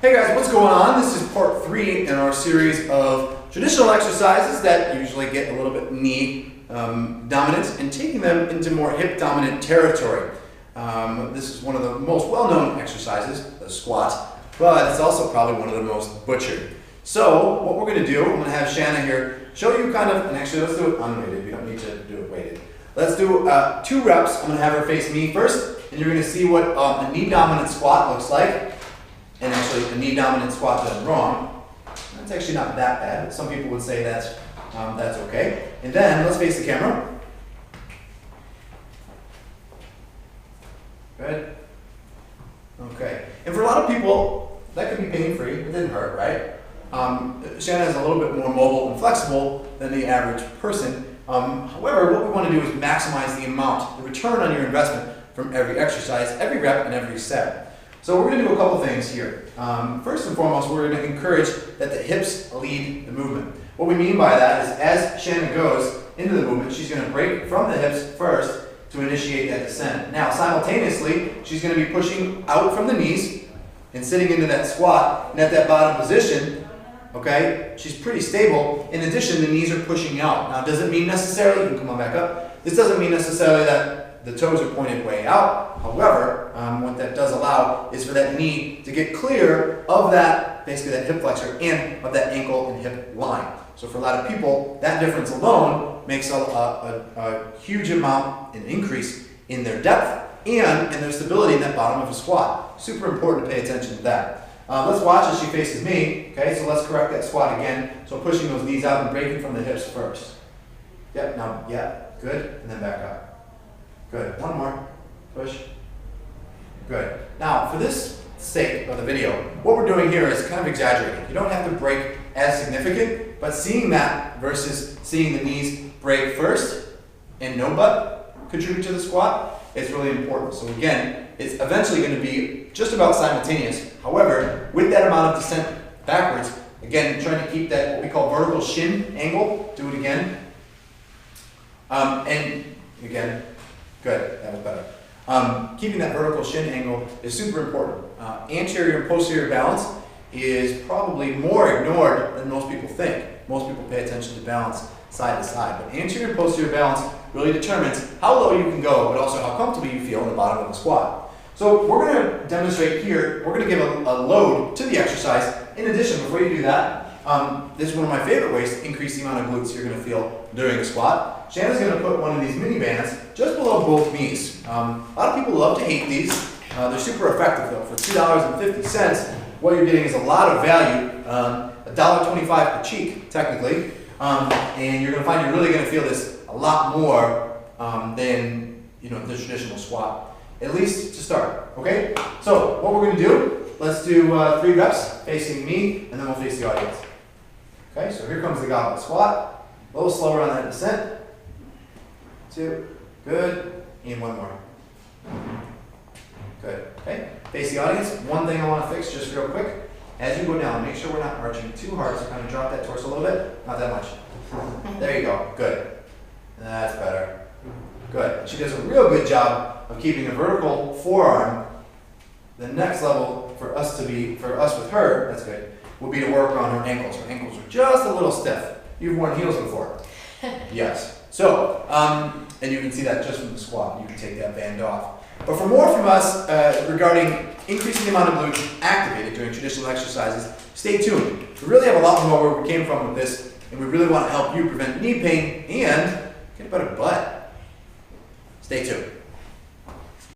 Hey guys, what's going on? This is part 3 in our series of traditional exercises that usually get a little bit knee dominant and taking them into more hip dominant territory. This is one of the most well-known exercises, the squat, but it's also probably one of the most butchered. So what we're going to do, I'm going to have Shanna here show you kind of, and actually let's do it unweighted, we don't need to do it weighted. Let's do 2 reps. I'm going to have her face me first, and you're going to see what a knee dominant squat looks like. And actually, a knee dominant squat done wrong, that's actually not that bad. Some people would say that's okay. And then let's face the camera. Good. Okay. And for a lot of people, that can be pain-free. It didn't hurt, right? Shanna is a little bit more mobile and flexible than the average person. However, what we want to do is maximize the amount, the return on your investment from every exercise, every rep, and every set. So we're going to do a couple things here. First and foremost, we're going to encourage that the hips lead the movement. What we mean by that is as Shanna goes into the movement, she's going to break from the hips first to initiate that descent. Now, simultaneously, she's going to be pushing out from the knees and sitting into that squat. And at that bottom position, okay, she's pretty stable. In addition, the knees are pushing out. Now, does it mean necessarily, you can come on back up, this doesn't mean necessarily that the toes are pointed way out. However, what that does allow is for that knee to get clear of that, basically that hip flexor and of that ankle and hip line. So for a lot of people, that difference alone makes a huge amount, an increase in their depth and in their stability in that bottom of a squat. Super important to pay attention to that. Let's watch as she faces me. Okay, so let's correct that squat again. So pushing those knees out and breaking from the hips first. Yep, now, yeah, good, and then back up. Good, one more, push. Good. Now, for this sake of the video, what we're doing here is kind of exaggerating. You don't have to break as significant, but seeing that versus seeing the knees break first and no butt contribute to the squat is really important. So again, it's eventually going to be just about simultaneous. However, with that amount of descent backwards, again, trying to keep that what we call vertical shin angle. Do it again. And again, good, that was better. Keeping that vertical shin angle is super important. Anterior and posterior balance is probably more ignored than most people think. Most people pay attention to balance side to side, but anterior and posterior balance really determines how low you can go, but also how comfortable you feel in the bottom of the squat. So we're going to demonstrate here, we're going to give a load to the exercise. In addition, before you do that, this is one of my favorite ways to increase the amount of glutes you're going to feel during a squat. Shanna's going to put one of these mini bands just below both knees. A lot of people love to hate these. They're super effective though. For $2.50, what you're getting is a lot of value. $1.25 per cheek, technically. And you're going to find you're really going to feel this a lot more than the traditional squat. At least to start. Okay? So what we're going to do, let's do 3 reps facing me, and then we'll face the audience. Okay, so here comes the goblet squat. A little slower on that descent. 2, good, and 1 more. Good, okay. Face the audience. One thing I want to fix just real quick. As you go down, make sure we're not arching too hard, so kind of drop that torso a little bit. Not that much. There you go, good. That's better. Good. She does a real good job of keeping a vertical forearm. The next level for us with her, that's good, would be to work on her ankles. Her ankles are just a little stiff. You've worn heels before. Yes. So, and you can see that just from the squat. You can take that band off. But for more from us regarding increasing the amount of glutes activated during traditional exercises, stay tuned. We really have a lot more where we came from with this, and we really want to help you prevent knee pain and get a better butt. Stay tuned.